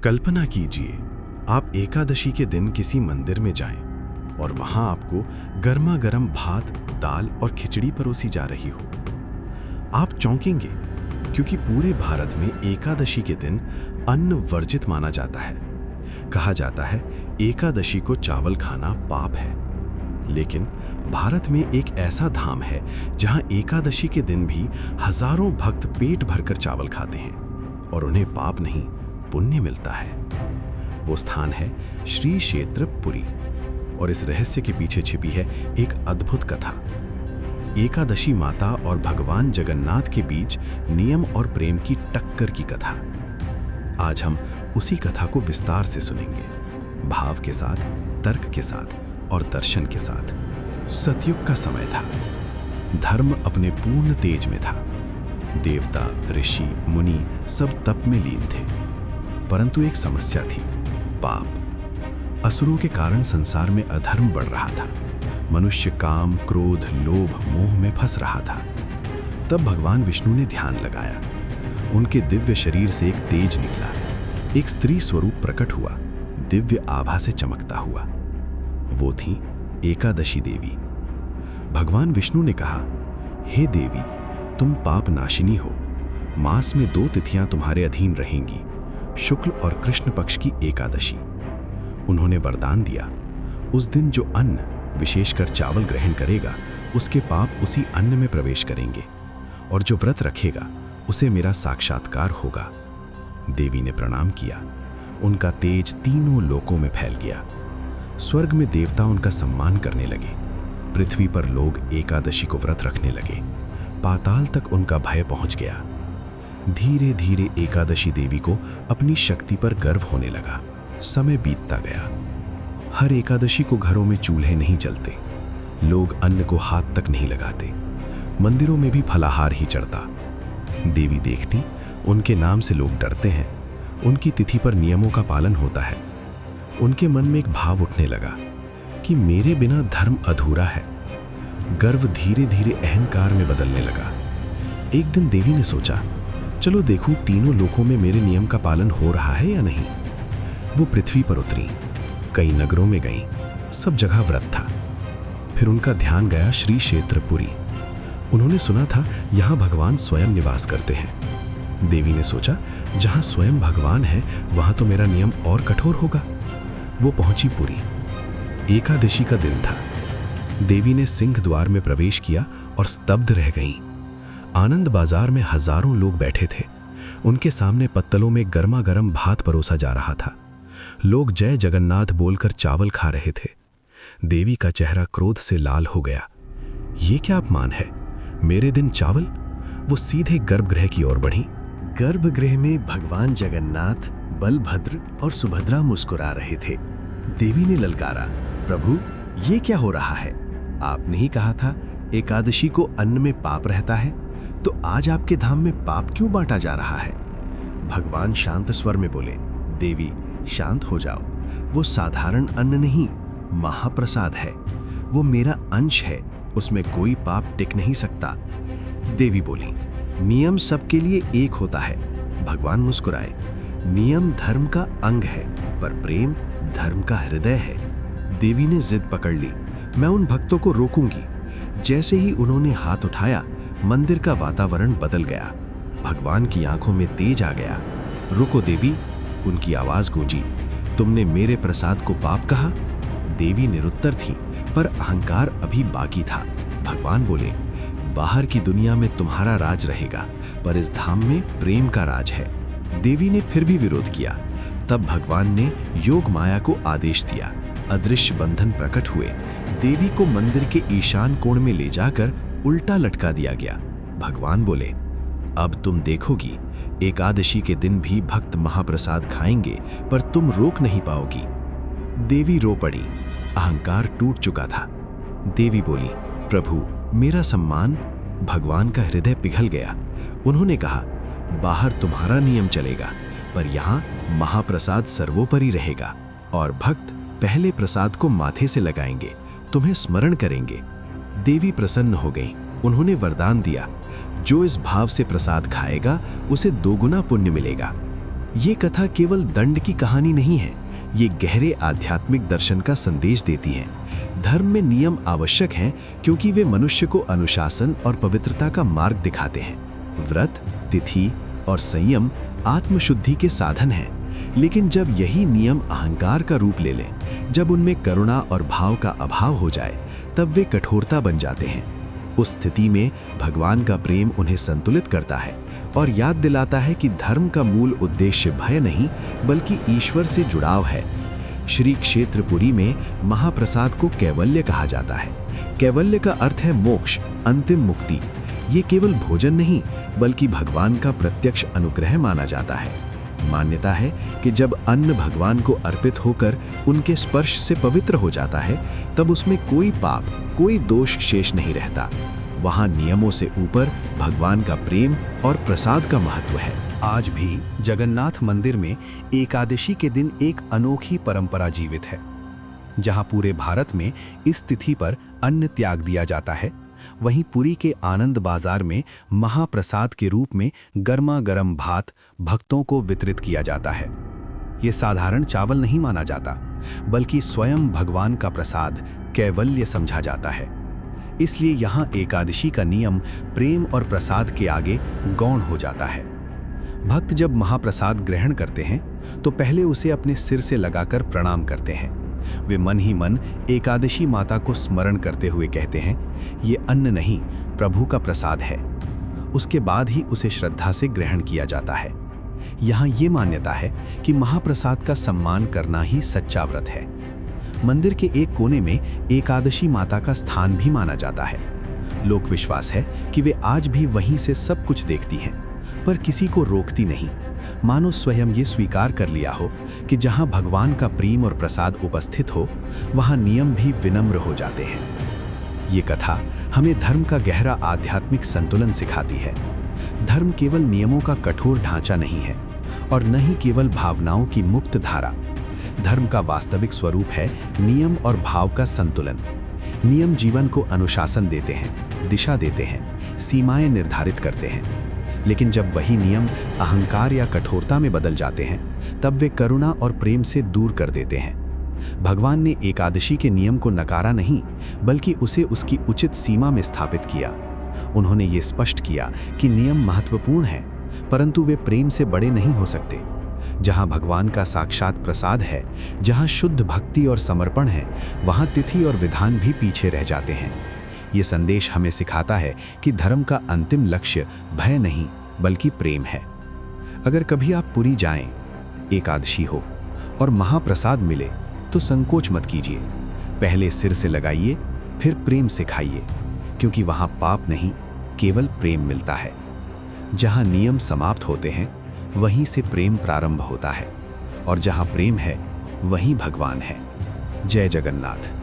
कल्पना कीजिए, आप एकादशी के दिन किसी मंदिर में जाएं और वहां आपको गर्मा गर्म भात, दाल और खिचड़ी परोसी जा रही हो। आप चौंकेंगे क्योंकि पूरे भारत में एकादशी के दिन अन्न वर्जित माना जाता है। कहा जाता है एकादशी को चावल खाना पाप है। लेकिन भारत में एक ऐसा धाम है जहां एकादशी के दिन भी हजारों भक्त पेट भरकर चावल खाते हैं और उन्हें पाप नहीं, पुण्य मिलता है। वो स्थान है श्री क्षेत्र पुरी और इस रहस्य के पीछे छिपी है एक अद्भुत कथा। एकादशी माता और भगवान जगन्नाथ के बीच नियम और प्रेम की टक्कर की कथा। आज हम उसी कथा को विस्तार से सुनेंगे, भाव के साथ, तर्क के साथ और दर्शन के साथ। सतयुग का समय था। धर्म अपने पूर्ण तेज में था। देवता, ऋषि, मुनि सब तप में लीन थे। परंतु एक समस्या थी, पाप। असुरों के कारण संसार में अधर्म बढ़ रहा था। मनुष्य काम, क्रोध, लोभ, मोह में फंस रहा था। तब भगवान विष्णु ने ध्यान लगाया। उनके दिव्य शरीर से एक तेज निकला। एक स्त्री स्वरूप प्रकट हुआ, दिव्य आभा से चमकता हुआ। वो थी एकादशी देवी। भगवान विष्णु ने कहा, हे देवी, तुम पाप नाशिनी हो। मास में 2 तिथियां तुम्हारे अधीन रहेंगी, शुक्ल और कृष्ण पक्ष की एकादशी। उन्होंने वरदान दिया, उस दिन जो अन्न, विशेषकर चावल ग्रहण करेगा, उसके पाप उसी अन्न में प्रवेश करेंगे, और जो व्रत रखेगा उसे मेरा साक्षात्कार होगा। देवी ने प्रणाम किया। उनका तेज तीनों लोकों में फैल गया। स्वर्ग में देवता उनका सम्मान करने लगे। पृथ्वी पर लोग एकादशी को व्रत रखने लगे। पाताल तक उनका भय पहुंच गया। धीरे धीरे एकादशी देवी को अपनी शक्ति पर गर्व होने लगा। समय बीतता गया। हर एकादशी को घरों में चूल्हे नहीं जलते, लोग अन्न को हाथ तक नहीं लगाते, मंदिरों में भी फलाहार ही चढ़ता। देवी देखती, उनके नाम से लोग डरते हैं। उनकी तिथि पर नियमों का पालन होता है। उनके मन में एक भाव उठने लगा कि मेरे बिना धर्म अधूरा है। गर्व धीरे धीरे अहंकार में बदलने लगा। एक दिन देवी ने सोचा, चलो देखूं तीनों लोकों में मेरे नियम का पालन हो रहा है या नहीं। वो पृथ्वी पर उतरी, कई नगरों में गईं, सब जगह व्रत था। फिर उनका ध्यान गया श्री क्षेत्र पुरी। उन्होंने सुना था यहाँ भगवान स्वयं निवास करते हैं। देवी ने सोचा, जहाँ स्वयं भगवान है वहाँ तो मेरा नियम और कठोर होगा। वो पहुंची पुरी। एकादशी का दिन था। देवी ने सिंह द्वार में प्रवेश किया और स्तब्ध रह गईं। आनंद बाजार में हजारों लोग बैठे थे। उनके सामने पत्तलों में गर्मा गर्म भात परोसा जा रहा था। लोग जय जगन्नाथ बोलकर चावल खा रहे थे। देवी का चेहरा क्रोध से लाल हो गया। ये क्या अपमान है, मेरे दिन चावल? वो सीधे गर्भगृह की ओर बढ़ी। गर्भगृह में भगवान जगन्नाथ, बलभद्र और सुभद्रा मुस्कुरा रहे थे। देवी ने ललकारा, प्रभु ये क्या हो रहा है? आपने ही कहा था एकादशी को अन्न में पाप रहता है, तो आज आपके धाम में पाप क्यों बांटा जा रहा है? भगवान शांत स्वर में बोले, देवी शांत हो जाओ। वो साधारण अन्न नहीं, महाप्रसाद है। वो मेरा अंश है, उसमें कोई पाप टिक नहीं सकता। देवी बोली, नियम सबके लिए एक होता है। भगवान मुस्कुराए, नियम धर्म का अंग है, पर प्रेम धर्म का हृदय है। देवी ने जिद पकड़ ली, मैं उन भक्तों को रोकूंगी। जैसे ही उन्होंने हाथ उठाया, मंदिर का वातावरण बदल गया। भगवान की आंखों में तेज आ गया। रुको देवी, उनकी आवाज गूंजी, तुमने मेरे प्रसाद को पाप कहा? देवी निरुत्तर थी, पर अहंकार अभी बाकी था। भगवान बोले, बाहर की दुनिया में तुम्हारा राज रहेगा, पर इस धाम में प्रेम का राज है। देवी ने फिर भी विरोध किया। तब भगवान ने योग माया को आदेश दिया। अदृश्य बंधन प्रकट हुए। देवी को मंदिर के ईशान कोण में ले जाकर उल्टा लटका दिया गया। भगवान बोले, अब तुम देखोगी, एकादशी के दिन भी भक्त महाप्रसाद खाएंगे, पर तुम रोक नहीं पाओगी। देवी रो पड़ी। अहंकार टूट चुका था। देवी बोली, प्रभु मेरा सम्मान। भगवान का हृदय पिघल गया। उन्होंने कहा, बाहर तुम्हारा नियम चलेगा, पर यहाँ महाप्रसाद सर्वोपरि रहेगा, और भक्त पहले प्रसाद को माथे से लगाएंगे, तुम्हें स्मरण करेंगे। देवी प्रसन्न हो गईं। उन्होंने वरदान दिया, जो इस भाव से प्रसाद खाएगा उसे 2 गुना पुण्य मिलेगा। ये कथा केवल दंड की कहानी नहीं है, ये गहरे आध्यात्मिक दर्शन का संदेश देती है। धर्म में नियम आवश्यक हैं क्योंकि वे मनुष्य को अनुशासन और पवित्रता का मार्ग दिखाते हैं। व्रत, तिथि और संयम आत्मशुद्धि के साधन हैं, लेकिन जब यही नियम अहंकार का रूप ले लें, जब उनमें करुणा और भाव का अभाव हो जाए, तब वे कठोरता बन जाते हैं। उस स्थिति में भगवान का प्रेम उन्हें संतुलित करता है और याद दिलाता है कि धर्म का मूल उद्देश्य भय नहीं बल्कि ईश्वर से जुड़ाव है। श्री क्षेत्रपुरी में महाप्रसाद को कैवल्य कहा जाता है। कैवल्य का अर्थ है मोक्ष, अंतिम मुक्ति। ये केवल भोजन नहीं बल्कि भगवान का प्रत्यक्ष अनुग्रह माना जाता है। मान्यता है कि जब अन्न भगवान को अर्पित होकर उनके स्पर्श से पवित्र हो जाता है, तब उसमें कोई पाप, कोई दोष शेष नहीं रहता। वहाँ नियमों से ऊपर भगवान का प्रेम और प्रसाद का महत्व है। आज भी जगन्नाथ मंदिर में एकादशी के दिन एक अनोखी परंपरा जीवित है। जहां पूरे भारत में इस तिथि पर अन्न त्याग दिया जाता है, वहीं पुरी के आनंद बाजार में महाप्रसाद के रूप में गर्मा गर्म भात भक्तों को वितरित किया जाता है। ये साधारण चावल नहीं माना जाता, बल्कि स्वयं भगवान का प्रसाद कैवल्य समझा जाता है। इसलिए यहाँ एकादशी का नियम प्रेम और प्रसाद के आगे गौण हो जाता है। भक्त जब महाप्रसाद ग्रहण करते हैं तो पहले उसे अपने सिर से लगाकर प्रणाम करते हैं। वे मन ही मन एकादशी माता को स्मरण करते हुए कहते हैं, ये अन्न नहीं, प्रभु का प्रसाद है। उसके बाद ही उसे श्रद्धा से ग्रहण किया जाता है। यहाँ ये मान्यता है कि महाप्रसाद का सम्मान करना ही सच्चा व्रत है। मंदिर के एक कोने में एकादशी माता का स्थान भी माना जाता है। लोक विश्वास है कि वे आज भी वहीं से सब कुछ देखती हैं, पर किसी को रोकती नहीं। मानो स्वयं ये स्वीकार कर लिया हो कि जहां भगवान का प्रेम और प्रसाद उपस्थित हो, वहां नियम भी विनम्र हो जाते हैं। ये कथा हमें धर्म का गहरा आध्यात्मिक संतुलन सिखाती है। धर्म केवल नियमों का कठोर ढांचा नहीं है और न ही केवल भावनाओं की मुक्त धारा। धर्म का वास्तविक स्वरूप है नियम और भाव का संतुलन। नियम जीवन को अनुशासन देते हैं, दिशा देते हैं, सीमाएं निर्धारित करते हैं। लेकिन जब वही नियम अहंकार या कठोरता में बदल जाते हैं, तब वे करुणा और प्रेम से दूर कर देते हैं। भगवान ने एकादशी के नियम को नकारा नहीं, बल्कि उसे उसकी उचित सीमा में स्थापित किया। उन्होंने ये स्पष्ट किया कि नियम महत्वपूर्ण हैं, परंतु वे प्रेम से बड़े नहीं हो सकते। जहाँ भगवान का साक्षात प्रसाद है, जहाँ शुद्ध भक्ति और समर्पण है, वहाँ तिथि और विधान भी पीछे रह जाते हैं। ये संदेश हमें सिखाता है कि धर्म का अंतिम लक्ष्य भय नहीं बल्कि प्रेम है। अगर कभी आप पुरी जाएं, एकादशी हो और महाप्रसाद मिले, तो संकोच मत कीजिए। पहले सिर से लगाइए, फिर प्रेम से खाइए, क्योंकि वहाँ पाप नहीं, केवल प्रेम मिलता है। जहाँ नियम समाप्त होते हैं, वहीं से प्रेम प्रारंभ होता है, और जहाँ प्रेम है, वहीं भगवान है। जय जगन्नाथ।